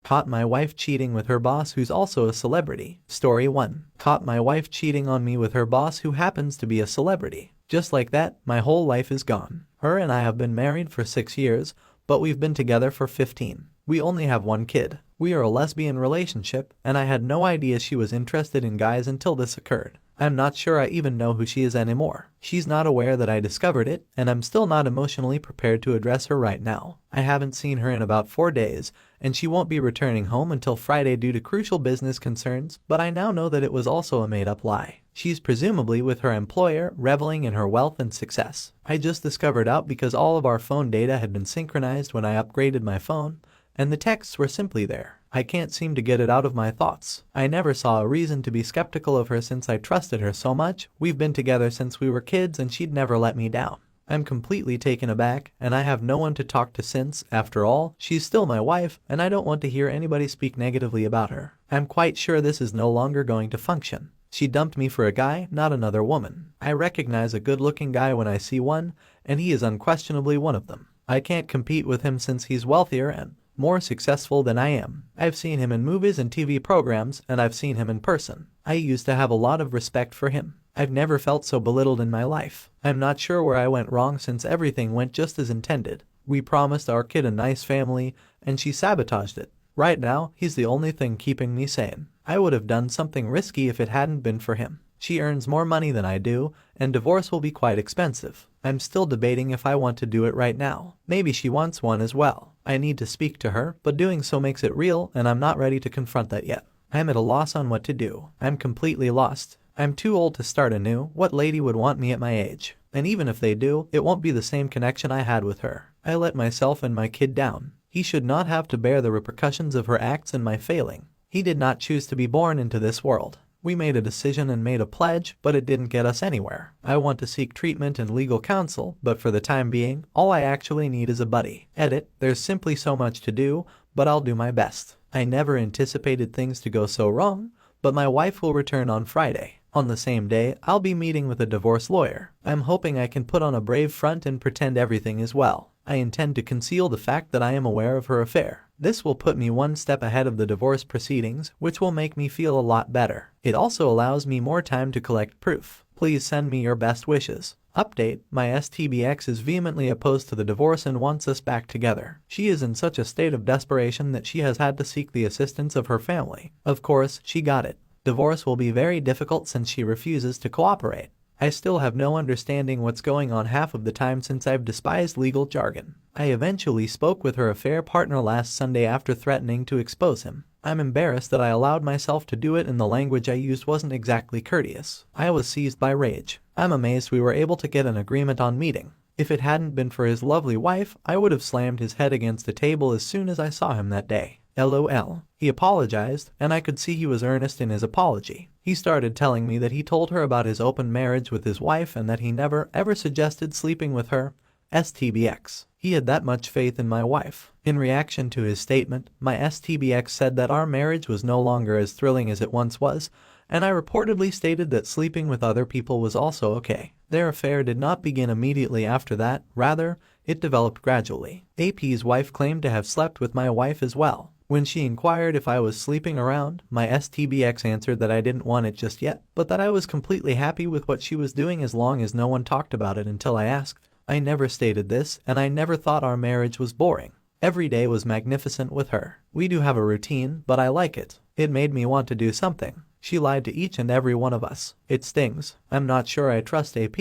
Caught my wife cheating with her boss who's also a celebrity. Story 1. Caught my wife cheating on me with her boss who happens to be a celebrity. Just like that, my whole life is gone. Her and I have been married for 6 years, but we've been together for 15. We only have one kid. We are a lesbian relationship, and I had no idea she was interested in guys until this occurred. I'm not sure I even know who she is anymore. She's not aware that I discovered it, and I'm still not emotionally prepared to address her right now. I haven't seen her in about 4 days, and she won't be returning home until Friday due to crucial business concerns, but I now know that it was also a made-up lie. She's presumably with her employer, reveling in her wealth and success. I just discovered out because all of our phone data had been synchronized when I upgraded my phone, and the texts were simply there. I can't seem to get it out of my thoughts. I never saw a reason to be skeptical of her since I trusted her so much. We've been together since we were kids and she'd never let me down. I'm completely taken aback, and I have no one to talk to since, after all, she's still my wife, and I don't want to hear anybody speak negatively about her. I'm quite sure this is no longer going to function. She dumped me for a guy, not another woman. I recognize a good-looking guy when I see one, and he is unquestionably one of them. I can't compete with him since he's wealthier and more successful than I am. I've seen him in movies and TV programs, and I've seen him in person. I used to have a lot of respect for him. I've never felt so belittled in my life. I'm not sure where I went wrong since everything went just as intended. We promised our kid a nice family, and she sabotaged it. Right now, he's the only thing keeping me sane. I would have done something risky if it hadn't been for him. She earns more money than I do, and divorce will be quite expensive. I'm still debating if I want to do it right now. Maybe she wants one as well. I need to speak to her, but doing so makes it real, and I'm not ready to confront that yet. I'm at a loss on what to do. I'm completely lost. I'm too old to start anew. What lady would want me at my age? And even if they do, it won't be the same connection I had with her. I let myself and my kid down. He should not have to bear the repercussions of her acts and my failing. He did not choose to be born into this world. We made a decision and made a pledge, but it didn't get us anywhere. I want to seek treatment and legal counsel, but for the time being, all I actually need is a buddy. Edit, there's simply so much to do, but I'll do my best. I never anticipated things to go so wrong, but my wife will return on Friday. On the same day, I'll be meeting with a divorce lawyer. I'm hoping I can put on a brave front and pretend everything is well. I intend to conceal the fact that I am aware of her affair. This will put me one step ahead of the divorce proceedings, which will make me feel a lot better. It also allows me more time to collect proof. Please send me your best wishes. Update, my STBX is vehemently opposed to the divorce and wants us back together. She is in such a state of desperation that she has had to seek the assistance of her family. Of course, she got it. Divorce will be very difficult since she refuses to cooperate. I still have no understanding what's going on half of the time since I've despised legal jargon. I eventually spoke with her affair partner last Sunday after threatening to expose him. I'm embarrassed that I allowed myself to do it, and the language I used wasn't exactly courteous. I was seized by rage. I'm amazed we were able to get an agreement on meeting. If it hadn't been for his lovely wife, I would have slammed his head against the table as soon as I saw him that day. LOL. He apologized, and I could see he was earnest in his apology. He started telling me that he told her about his open marriage with his wife and that he never ever suggested sleeping with her. STBX. He had that much faith in my wife. In reaction to his statement, my STBX said that our marriage was no longer as thrilling as it once was, and I reportedly stated that sleeping with other people was also okay. Their affair did not begin immediately after that, rather, it developed gradually. AP's wife claimed to have slept with my wife as well. When she inquired if I was sleeping around, my STBX answered that I didn't want it just yet, but that I was completely happy with what she was doing as long as no one talked about it until I asked. I never stated this, and I never thought our marriage was boring. Every day was magnificent with her. We do have a routine, but I like it. It made me want to do something. She lied to each and every one of us. It stings. I'm not sure I trust AP,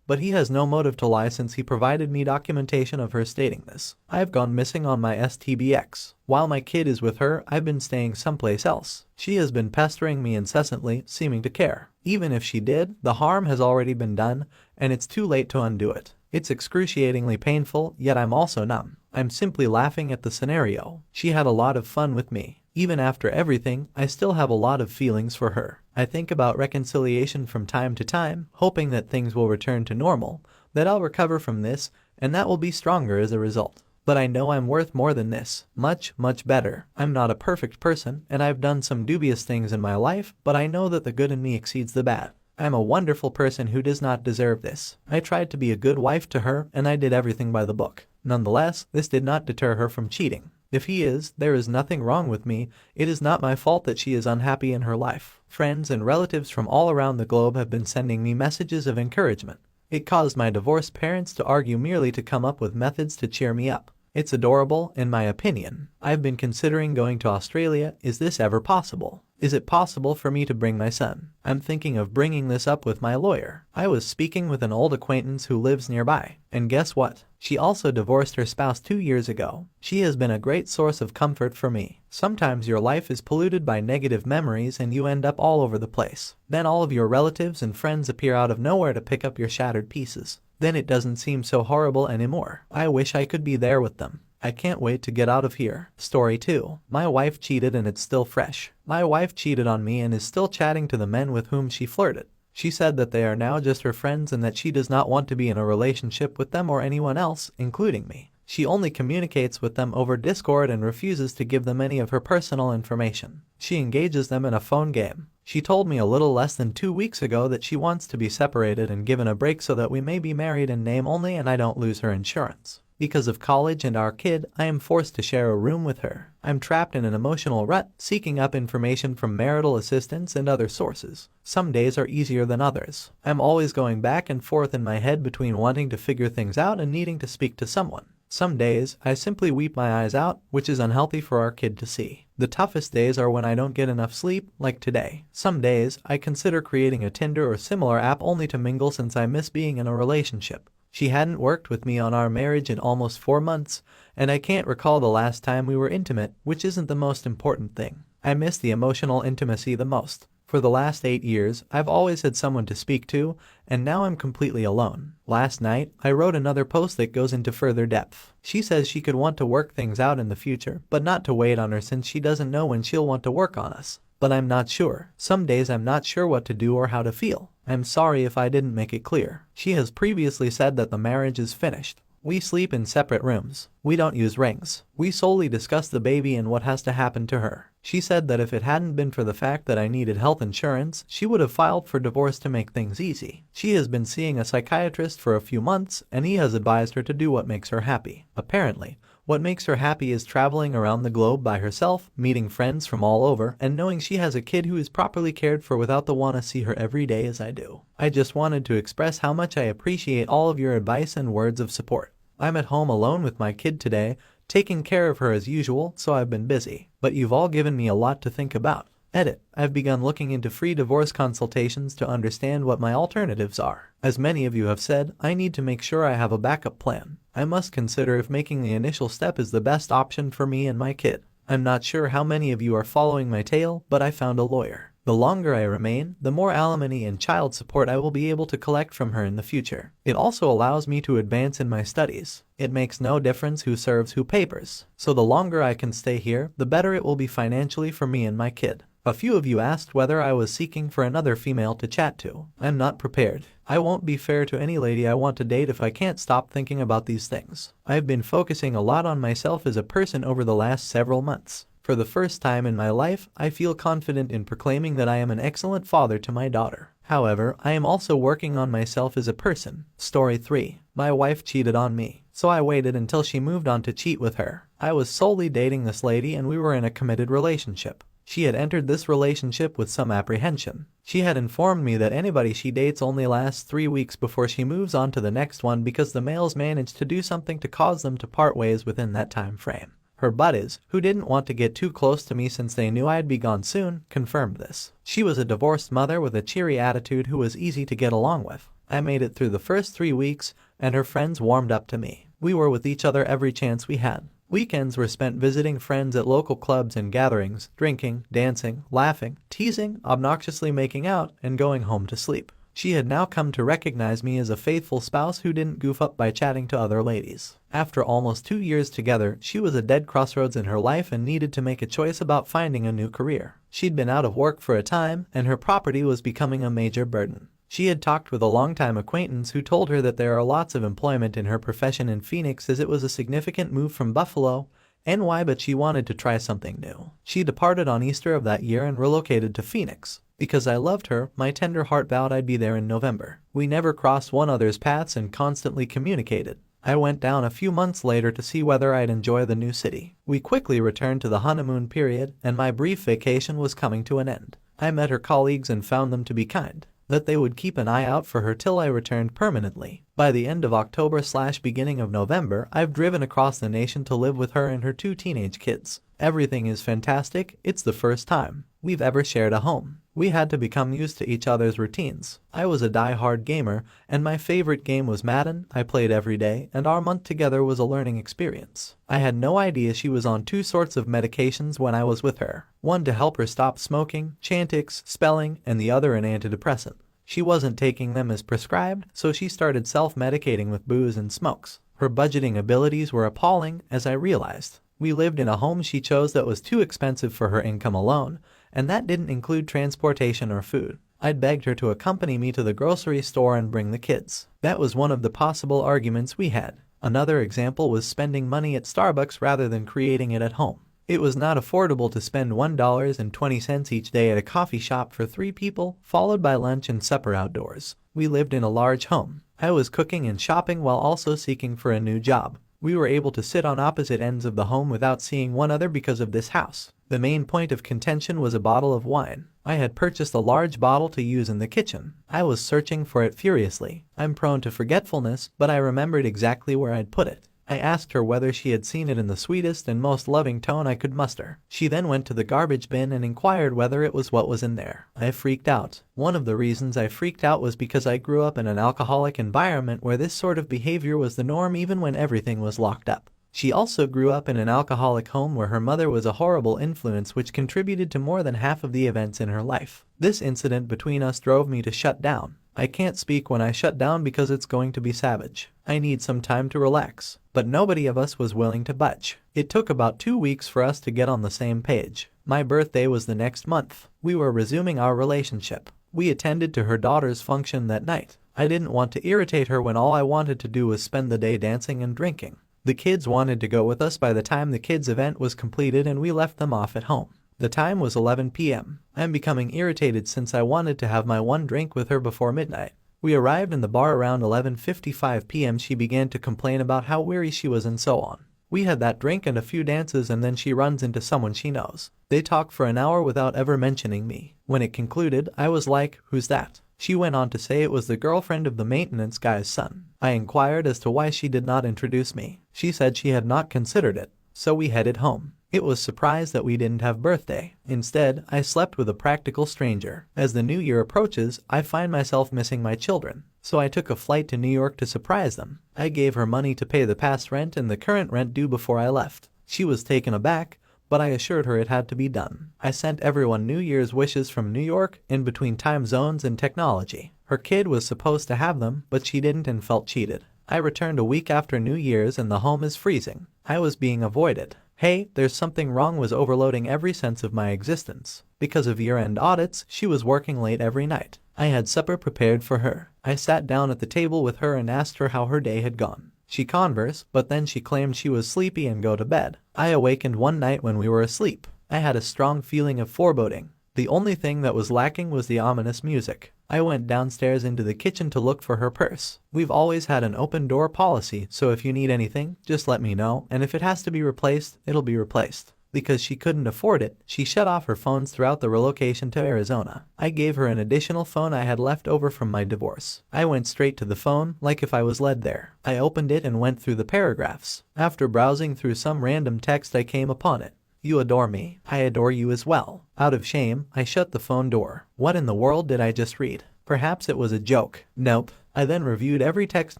but he has no motive to lie since he provided me documentation of her stating this. I've gone missing on my STBX. While my kid is with her, I've been staying someplace else. She has been pestering me incessantly, seeming to care. Even if she did, the harm has already been done, and it's too late to undo it. It's excruciatingly painful, yet I'm also numb. I'm simply laughing at the scenario. She had a lot of fun with me. Even after everything, I still have a lot of feelings for her. I think about reconciliation from time to time, hoping that things will return to normal, that I'll recover from this, and that will be stronger as a result. But I know I'm worth more than this. Much, much better. I'm not a perfect person, and I've done some dubious things in my life, but I know that the good in me exceeds the bad. I'm a wonderful person who does not deserve this. I tried to be a good wife to her, and I did everything by the book. Nonetheless, this did not deter her from cheating. If he is, there is nothing wrong with me. It is not my fault that she is unhappy in her life. Friends and relatives from all around the globe have been sending me messages of encouragement. It caused my divorced parents to argue merely to come up with methods to cheer me up. It's adorable, in my opinion. I've been considering going to Australia. Is this ever possible? Is it possible for me to bring my son? I'm thinking of bringing this up with my lawyer. I was speaking with an old acquaintance who lives nearby. And guess what? She also divorced her spouse 2 years ago. She has been a great source of comfort for me. Sometimes your life is polluted by negative memories and you end up all over the place. Then all of your relatives and friends appear out of nowhere to pick up your shattered pieces. Then it doesn't seem so horrible anymore. I wish I could be there with them. I can't wait to get out of here. Story 2. My wife cheated and it's still fresh. My wife cheated on me and is still chatting to the men with whom she flirted. She said that they are now just her friends and that she does not want to be in a relationship with them or anyone else, including me. She only communicates with them over Discord and refuses to give them any of her personal information. She engages them in a phone game. She told me a little less than 2 weeks ago that she wants to be separated and given a break so that we may be married in name only and I don't lose her insurance. Because of college and our kid, I am forced to share a room with her. I'm trapped in an emotional rut, seeking up information from marital assistants and other sources. Some days are easier than others. I'm always going back and forth in my head between wanting to figure things out and needing to speak to someone. Some days, I simply weep my eyes out, which is unhealthy for our kid to see. The toughest days are when I don't get enough sleep, like today. Some days, I consider creating a Tinder or similar app only to mingle since I miss being in a relationship. She hadn't worked with me on our marriage in almost 4 months, and I can't recall the last time we were intimate, which isn't the most important thing. I miss the emotional intimacy the most. For the last 8 years, I've always had someone to speak to, and now I'm completely alone. Last night, I wrote another post that goes into further depth. She says she could want to work things out in the future, but not to wait on her since she doesn't know when she'll want to work on us. But I'm not sure. Some days I'm not sure what to do or how to feel. I'm sorry if I didn't make it clear. She has previously said that the marriage is finished. We sleep in separate rooms. We don't use rings. We solely discuss the baby and what has to happen to her. She said that if it hadn't been for the fact that I needed health insurance, she would have filed for divorce to make things easy. She has been seeing a psychiatrist for a few months, and he has advised her to do what makes her happy. Apparently, what makes her happy is traveling around the globe by herself, meeting friends from all over, and knowing she has a kid who is properly cared for without the want to see her every day as I do. I just wanted to express how much I appreciate all of your advice and words of support. I'm at home alone with my kid today, taking care of her as usual, so I've been busy. But you've all given me a lot to think about. Edit. I've begun looking into free divorce consultations to understand what my alternatives are. As many of you have said, I need to make sure I have a backup plan. I must consider if making the initial step is the best option for me and my kid. I'm not sure how many of you are following my tale, but I found a lawyer. The longer I remain, the more alimony and child support I will be able to collect from her in the future. It also allows me to advance in my studies. It makes no difference who serves who papers. So the longer I can stay here, the better it will be financially for me and my kid. A few of you asked whether I was seeking for another female to chat to. I'm not prepared. I won't be fair to any lady I want to date if I can't stop thinking about these things. I've been focusing a lot on myself as a person over the last several months. For the first time in my life, I feel confident in proclaiming that I am an excellent father to my daughter. However, I am also working on myself as a person. Story 3. My wife cheated on me, so I waited until she moved on to cheat with her. I was solely dating this lady and we were in a committed relationship. She had entered this relationship with some apprehension. She had informed me that anybody she dates only lasts 3 weeks before she moves on to the next one because the males manage to do something to cause them to part ways within that time frame. Her buddies, who didn't want to get too close to me since they knew I'd be gone soon, confirmed this. She was a divorced mother with a cheery attitude who was easy to get along with. I made it through the first 3 weeks, and her friends warmed up to me. We were with each other every chance we had. Weekends were spent visiting friends at local clubs and gatherings, drinking, dancing, laughing, teasing, obnoxiously making out, and going home to sleep. She had now come to recognize me as a faithful spouse who didn't goof up by chatting to other ladies. After almost 2 years together, she was at dead crossroads in her life and needed to make a choice about finding a new career. She'd been out of work for a time, and her property was becoming a major burden. She had talked with a longtime acquaintance who told her that there are lots of employment in her profession in Phoenix as it was a significant move from Buffalo, NY, but she wanted to try something new. She departed on Easter of that year and relocated to Phoenix. Because I loved her, my tender heart vowed I'd be there in November. We never crossed one another's paths and constantly communicated. I went down a few months later to see whether I'd enjoy the new city. We quickly returned to the honeymoon period, and my brief vacation was coming to an end. I met her colleagues and found them to be kind, that they would keep an eye out for her till I returned permanently. By the end of October/beginning of November, I've driven across the nation to live with her and her 2 teenage kids. Everything is fantastic. It's the first time we've ever shared a home. We had to become used to each other's routines. I was a die-hard gamer, and my favorite game was Madden. I played every day, and our month together was a learning experience. I had no idea she was on 2 sorts of medications when I was with her. One to help her stop smoking, Chantix, spelling, and the other an antidepressant. She wasn't taking them as prescribed, so she started self-medicating with booze and smokes. Her budgeting abilities were appalling, as I realized. We lived in a home she chose that was too expensive for her income alone, and that didn't include transportation or food. I'd begged her to accompany me to the grocery store and bring the kids. That was one of the possible arguments we had. Another example was spending money at Starbucks rather than creating it at home. It was not affordable to spend $1.20 each day at a coffee shop for 3 people, followed by lunch and supper outdoors. We lived in a large home. I was cooking and shopping while also seeking for a new job. We were able to sit on opposite ends of the home without seeing one another because of this house. The main point of contention was a bottle of wine. I had purchased a large bottle to use in the kitchen. I was searching for it furiously. I'm prone to forgetfulness, but I remembered exactly where I'd put it. I asked her whether she had seen it in the sweetest and most loving tone I could muster. She then went to the garbage bin and inquired whether it was what was in there. I freaked out. One of the reasons I freaked out was because I grew up in an alcoholic environment where this sort of behavior was the norm even when everything was locked up. She also grew up in an alcoholic home where her mother was a horrible influence, which contributed to more than half of the events in her life. This incident between us drove me to shut down. I can't speak when I shut down because it's going to be savage. I need some time to relax. But nobody of us was willing to budge. It took about 2 weeks for us to get on the same page. My birthday was the next month. We were resuming our relationship. We attended to her daughter's function that night. I didn't want to irritate her when all I wanted to do was spend the day dancing and drinking. The kids wanted to go with us by the time the kids' event was completed, and we left them off at home. The time was 11 p.m. I'm becoming irritated since I wanted to have my one drink with her before midnight. We arrived in the bar around 11:55 p.m. She began to complain about how weary she was and so on. We had that drink and a few dances, and then she runs into someone she knows. They talk for an hour without ever mentioning me. When it concluded, I was like, "Who's that?" She went on to say it was the girlfriend of the maintenance guy's son. I inquired as to why she did not introduce me. She said she had not considered it, so we headed home. It was surprised that we didn't have birthday. Instead, I slept with a practical stranger. As the new year approaches, I find myself missing my children. So I took a flight to New York to surprise them. I gave her money to pay the past rent and the current rent due before I left. She was taken aback, but I assured her it had to be done. I sent everyone New Year's wishes from New York, in between time zones and technology. Her kid was supposed to have them, but she didn't and felt cheated. I returned a week after New Year's and the home is freezing. I was being avoided. Hey, there's something wrong was overloading every sense of my existence. Because of year-end audits, she was working late every night. I had supper prepared for her. I sat down at the table with her and asked her how her day had gone. She conversed, but then she claimed she was sleepy and go to bed. I awakened one night when we were asleep. I had a strong feeling of foreboding. The only thing that was lacking was the ominous music. I went downstairs into the kitchen to look for her purse. We've always had an open door policy, so if you need anything, just let me know, and if it has to be replaced, it'll be replaced. Because she couldn't afford it, she shut off her phones throughout the relocation to Arizona. I gave her an additional phone I had left over from my divorce. I went straight to the phone, like if I was led there. I opened it and went through the paragraphs. After browsing through some random text, I came upon it. You adore me. I adore you as well. Out of shame, I shut the phone door. What in the world did I just read? Perhaps it was a joke. Nope. I then reviewed every text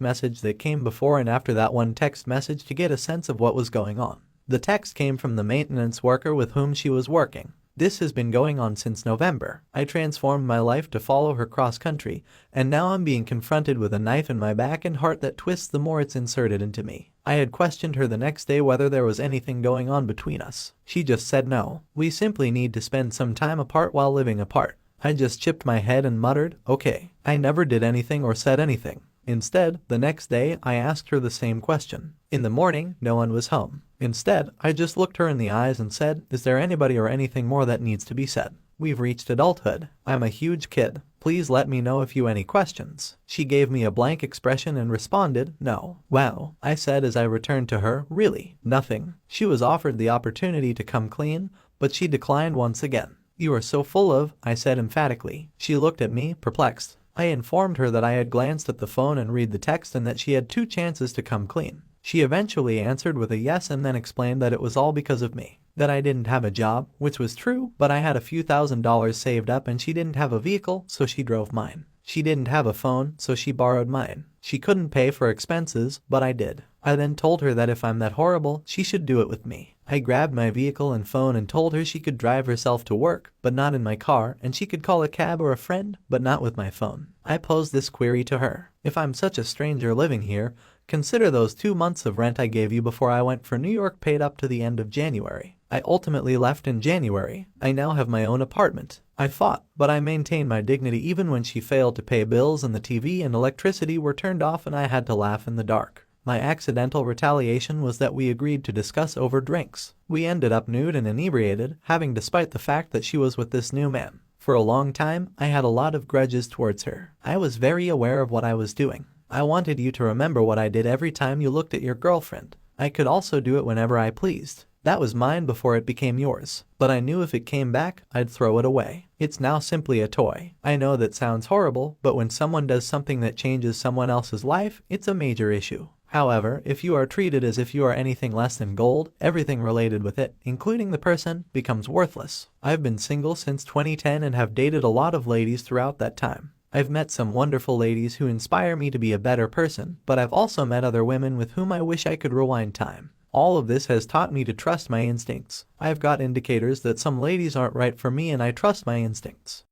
message that came before and after that one text message to get a sense of what was going on. The text came from the maintenance worker with whom she was working. This has been going on since November. I transformed my life to follow her cross-country, and now I'm being confronted with a knife in my back and heart that twists the more it's inserted into me. I had questioned her the next day whether there was anything going on between us. She just said no. We simply need to spend some time apart while living apart. I just chipped my head and muttered, okay. I never did anything or said anything. Instead, the next day, I asked her the same question. In the morning, no one was home. Instead, I just looked her in the eyes and said, is there anybody or anything more that needs to be said? We've reached adulthood. I'm a huge kid. Please let me know if you any questions. She gave me a blank expression and responded, no. Wow, I said as I returned to her, really, nothing. She was offered the opportunity to come clean, but she declined once again. You are so full of, I said emphatically. She looked at me, perplexed. I informed her that I had glanced at the phone and read the text and that she had 2 chances to come clean. She eventually answered with a yes and then explained that it was all because of me. That I didn't have a job, which was true, but I had a few $1,000s saved up and she didn't have a vehicle, so she drove mine. She didn't have a phone, so she borrowed mine. She couldn't pay for expenses, but I did. I then told her that if I'm that horrible, she should do it with me. I grabbed my vehicle and phone and told her she could drive herself to work, but not in my car, and she could call a cab or a friend, but not with my phone. I posed this query to her. If I'm such a stranger living here, consider those 2 months of rent I gave you before I went for New York paid up to the end of January. I ultimately left in January. I now have my own apartment. I fought, but I maintained my dignity even when she failed to pay bills and the TV and electricity were turned off and I had to laugh in the dark. My accidental retaliation was that we agreed to discuss over drinks. We ended up nude and inebriated, having despite the fact that she was with this new man. For a long time, I had a lot of grudges towards her. I was very aware of what I was doing. I wanted you to remember what I did every time you looked at your girlfriend. I could also do it whenever I pleased. That was mine before it became yours. But I knew if it came back, I'd throw it away. It's now simply a toy. I know that sounds horrible, but when someone does something that changes someone else's life, it's a major issue. However, if you are treated as if you are anything less than gold, everything related with it, including the person, becomes worthless. I've been single since 2010 and have dated a lot of ladies throughout that time. I've met some wonderful ladies who inspire me to be a better person, but I've also met other women with whom I wish I could rewind time. All of this has taught me to trust my instincts. I've got indicators that some ladies aren't right for me and I trust my instincts.